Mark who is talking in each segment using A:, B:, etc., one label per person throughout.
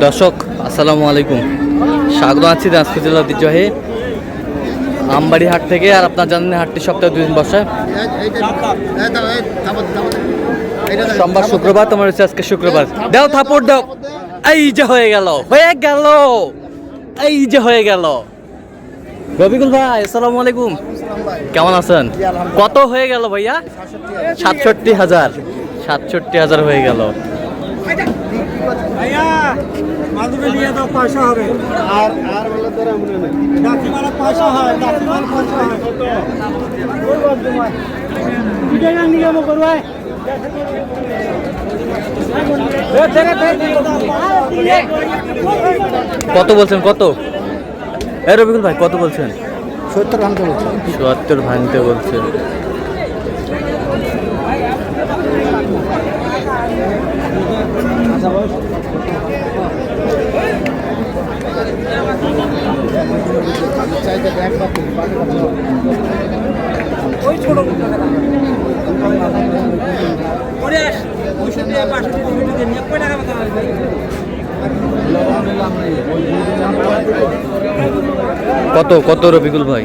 A: দর্শক আসসালামু আলাইকুম, স্বাগত আছি দিনাজপুর জেলা ঐতিহ্যবাহী আমবাড়ি হাট থেকে। আর আপনার জানেন হাটটি সপ্তাহে 2 দিন বসে, সোমবার শুক্রবার। তোমার হচ্ছে আজকে শুক্রবার। দাও থাপড় দাও। এই যে হয়ে গেল, এই যে হয়ে গেল। রবিকুল ভাই আসসালামু আলাইকুম, কেমন আছেন? কত হয়ে গেল ভাইয়া? 67,000। 67,000 হয়ে গেল। কত বলছেন? কত রবিকুল ভাই কত বলছেন?
B: 70 ভাঙতে বলছেন।
A: 70 ভাঙতে বলছেন। কত কত রবিকুল ভাই?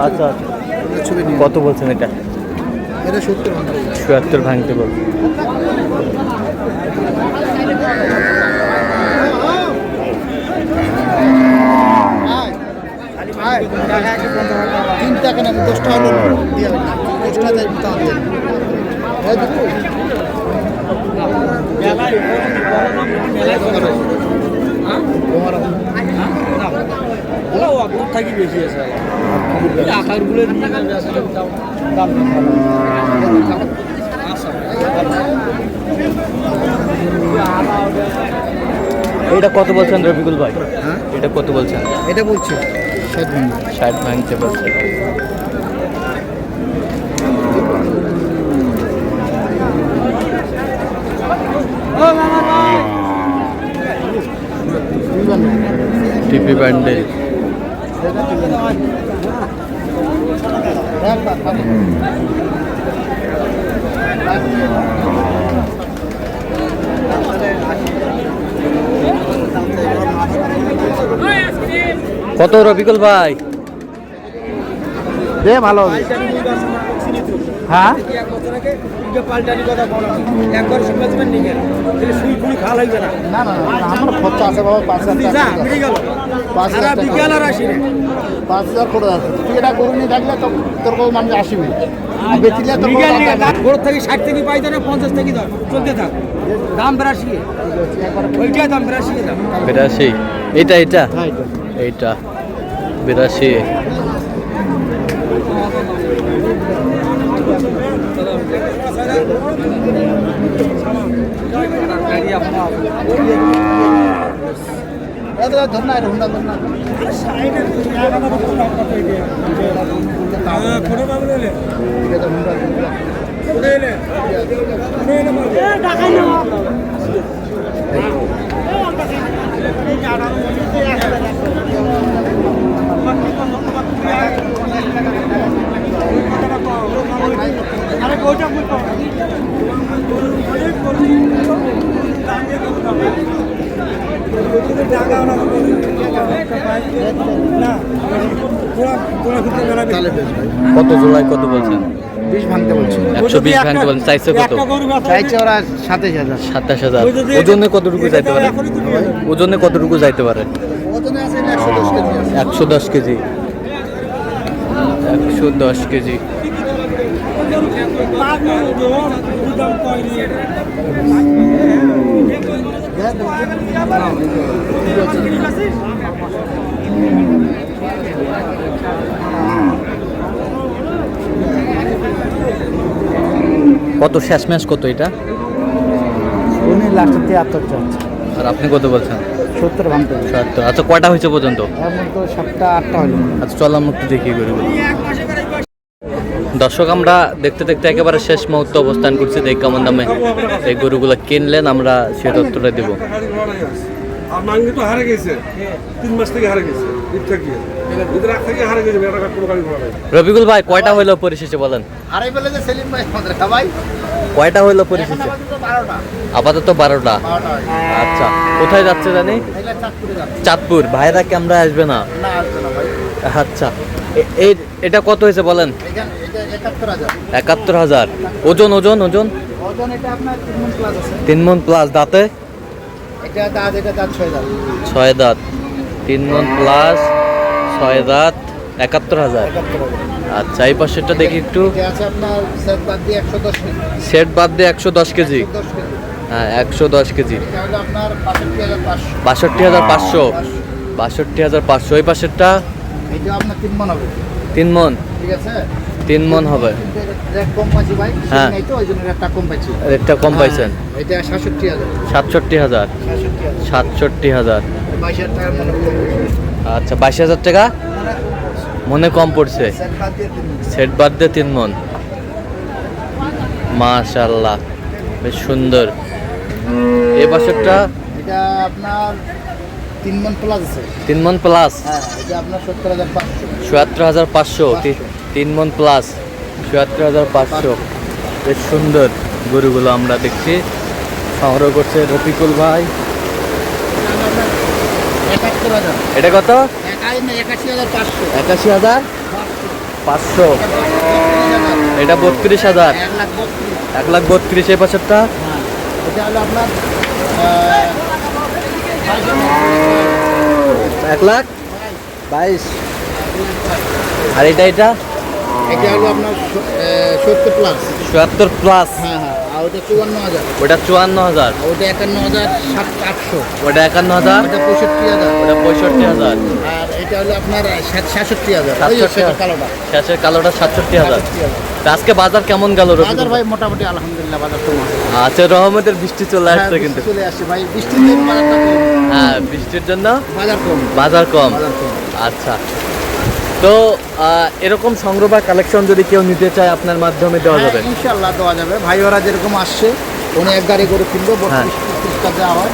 A: আচ্ছা, কত বলছেন এটা? 70 ভাঙতে বলছেন।
B: বেশি আছে
A: এটা কত বলছেন রবিকুল ভাই? এটা কত বলছেন?
B: এটা বলছে
A: 60 ভাঙতে বলছে। টিপি প্যান্ডেল কত রবিকুল ভাই?
B: দে ভালো। হ্যাঁ আমার খরচা আছে বাবা, 5,000 করে আছে। তুই এটা গরু নিয়ে থাকলে তো তোর কোনো মানুষ আসিবি, বেচিলে গরু থেকে 60 থেকে পাই না, 50 থেকে ধর চলতে থাক। দাম 82, ওইটাই দাম 82 দাম।
A: 82 এটা এটা এইটা 82। কত জোড়ায় কত বলছেন?
B: 20 ভাঙতে বলছে।
A: 120 ভাঙতে বলছেন। চাইছে কত?
B: চাইছে ওরা 27,000।
A: 27,000। ওজনে কতটুকু যাইতে পারে? ওজনে কতটুকু যাইতে পারে?
B: ওজনে আছে 110 কেজি।
A: 110 কেজি। কত শেষমেশ কত এটা?
B: উনি লাস্টের 73 চাচ্ছে,
A: আর আপনি কত বলছেন?
B: 70 ভাঙতে হবে।
A: 70। আচ্ছা কয়টা হয়েছে পর্যন্ত?
B: এখন তো 7টা 8টা হলো।
A: আচ্ছা চল আমরা একটু দেখি গরুগুলো। দর্শক আমরা দেখতে দেখতে একেবারে শেষ মুহূর্তে অবস্থান করছি। দেখ কেমন দামে এই গরুগুলো কিনলেন, আমরা সে তথ্যটা দেবো।
C: আর মাঙ্গি তো হারে গেছে, 3 মাস থেকে হারে গেছে, ঈদ থেকে ঈদের আগ থেকে হারে গেছে, এটা কোনো গাড়ি ঘোড়া নাই।
A: রবিকুল ভাই কয়টা হইলো পরিশেষে বলেন?
B: আড়াই বেলে যে সেলিম ভাই আমাদের খাবাই
A: কয়টা হইলো পরিশেষে?
B: 12টা।
A: আপাতত 12টা। আচ্ছা কোথায় যাচ্ছে জানি?
B: এগুলা চাঁদপুরে যাচ্ছে।
A: চাঁদপুর। ভাইরা কি আমরা আসবে না?
B: না আসবে না ভাই।
A: আচ্ছা এটা কত হয়েছে বলেন?
B: এখানে এটা 71,000।
A: 71,000। ওজন ওজন ওজন?
B: ওজন এটা আপনার 3 মণ প্লাস আছে।
A: 3 মণ প্লাস। দাঁতে?
B: এটা দাঁত 6 দাঁত।
A: 6 দাঁত। 3 মণ প্লাস 6 দাঁত। 71,000।
B: 71,000।
A: আচ্ছা এই পাশেরটা দেখি একটু।
B: এটা আছে আপনার সেট বাদ দিয়ে 110 কেজি।
A: সেট বাদ দিয়ে 110 কেজি।
B: 110 কেজি।
A: হ্যাঁ 110 কেজি।
B: এটা হলো আপনার 62,500।
A: 62,500। 62,500। ওই পাশেরটা
B: এটা আপনার 3 মণ হবে।
A: 3 মণ।
B: ঠিক আছে?
A: 3 মণ হবে।
B: রেট কম পাচ্ছি ভাই।
A: হ্যাঁ।
B: এই তো ওই জন্য রেটটা কম পাচ্ছি।
A: রেটটা কম পাইছেন।
B: হ্যাঁ, এটা 67,000।
A: 67,000।
B: 67,000।
A: 67,000।
B: 22,000 টাকার মনে কম পড়ছে।
A: আচ্ছা 22,000 টাকা মনে কম পড়ছে।
B: সেট বাদ দিয়ে 3 মণ।
A: সেট বাদ দিয়ে 3 মণ। মাশাআল্লাহ বেশ সুন্দর। এই পাশেরটা
B: এটা আপনার 3 মণ প্লাস আছে।
A: 3 মণ প্লাস।
B: হ্যাঁ, এটা আপনার 70,500।
A: ৭৭,৫০০। 3 মণ প্লাস ৭৭,৫০০। বেশ সুন্দর গরুগুলো আমরা দেখছি। সংগ্রহ করছে রফিকুল ভাই।
B: 71,000।
A: এটা কত?
B: 81,500।
A: ৮১,৫০০। এটা ৩২,০০০।
B: 1,32,000।
A: 1,32,০০০। এই পাশেরটা
B: হ্যাঁ, এটা হলো আপনার
A: 1,22,০০০। আর এটা
B: এটা হলো আপনার 70 প্লাস।
A: ৭৭ প্লাস।
B: হ্যাঁ হ্যাঁ, আর ওটা 54,000।
A: ওটা ৫৪,০০০।
B: ওটা 51,800।
A: ওটা ৫১,০০০।
B: ওটা 65,000।
A: ওটা ৬৫,০০০।
B: আর এটা হলো আপনার 67,000।
A: 67,000
B: কালোটা
A: শেষের কালোটা 67,০০০।
B: 67,000।
A: তা আজকে বাজার কেমন গেল রফিকুল
B: বাজার
A: ভাই?
B: ভাই মোটামুটি আলহামদুলিল্লাহ বাজার তো
A: আচ্ছা রহমতের বৃষ্টি চলে আসছে কিন্তু।
B: চলে আসছে ভাই, বৃষ্টির দিন বাজারটা কম।
A: হ্যাঁ বৃষ্টির জন্য
B: বাজার কম।
A: বাজার কম।
B: বাজার কম।
A: আচ্ছা তো এরকম সংগ্রহ বা কালেকশন যদি কেউ নিতে চায় আপনার মাধ্যমে দেওয়া যাবে?
B: হ্যাঁ, ইনশাআল্লাহ দেওয়া যাবে। ভাই ওরা যেরকম আসছে উনি এক গাড়ি করে কিনবো, 32-33টা দেওয়া হয়।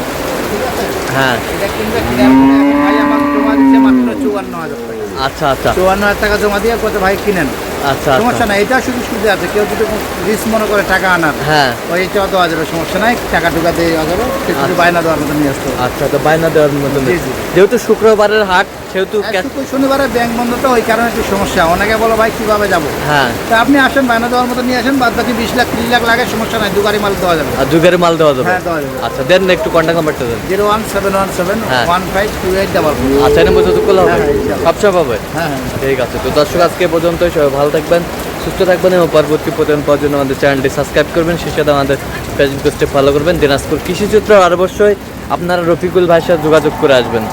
B: ঠিক আছে?
A: হ্যাঁ
B: এটা কিনবে, কিনার পরে এখন ভাই আমার জমা দিচ্ছে মাত্র 54,000 টাকা।
A: আচ্ছা আচ্ছা
B: 54,000 টাকা জমা দিয়ে কত ভাই কিনেন,
A: আচ্ছা
B: সমস্যা
A: আচ্ছা
B: নাই। এটা শুধু সুবিধা আছে, কেউ যদি রিস্ক মনে করে টাকা আনার,
A: হ্যাঁ
B: ওইটাও দেওয়া যাবে, সমস্যা নাই। টাকা টুকা দিয়ে দেওয়া যাবে, সে শুধু
A: আচ্ছা।
B: বায়না দেওয়ার মতো নিয়ে আসতে হবে।
A: আচ্ছা তো বায়না দেওয়ার মতো
B: জি, জি।
A: যেহেতু শুক্রবারের হাট সেহেতু
B: শুক্র শনিবারে ব্যাংক বন্ধ, তো ওই কারণে একটু সমস্যা। অনেকে বলো ভাই কিভাবে যাবো,
A: হ্যাঁ
B: তা আপনি আসেন, বায়না দেওয়ার মতো নিয়ে আসেন, বাদ বাকি 20 লাখ 30 লাখ লাগে, সমস্যা নাই, দু গাড়ি মাল দেওয়া যাবে।
A: আর যুগের মাল দেওয়া যাবে?
B: হ্যাঁ, দেওয়া যাবে।
A: আচ্ছা দেন না একটু কন্ট্যাক্ট নাম্বারটা দেন।
B: 01717
A: হ্যাঁ।
B: 152844।
A: আচ্ছা এর মধ্যে তো খোলা হবে?
B: হ্যাঁ, হ্যাঁ, ইনশাআল্লাহ।
A: সব সব হবে?
B: হ্যাঁ হ্যাঁ।
A: ঠিক আছে তো দর্শক আজকে পর্যন্তই। সবাই ভালো থাকবেন, সুস্থ থাকবেন এবং পরবর্তী প্রতিদিন পাওয়ার জন্য আমাদের চ্যানেলটি সাবস্ক্রাইব করবেন, সেই সাথে আমাদের ফেসবুক পেজটি ফলো করবেন। দিনাজপুর কৃষিচিত্র। আর অবশ্যই আপনারা রফিকুল ভাইয়ের সাথে যোগাযোগ করে আসবেন।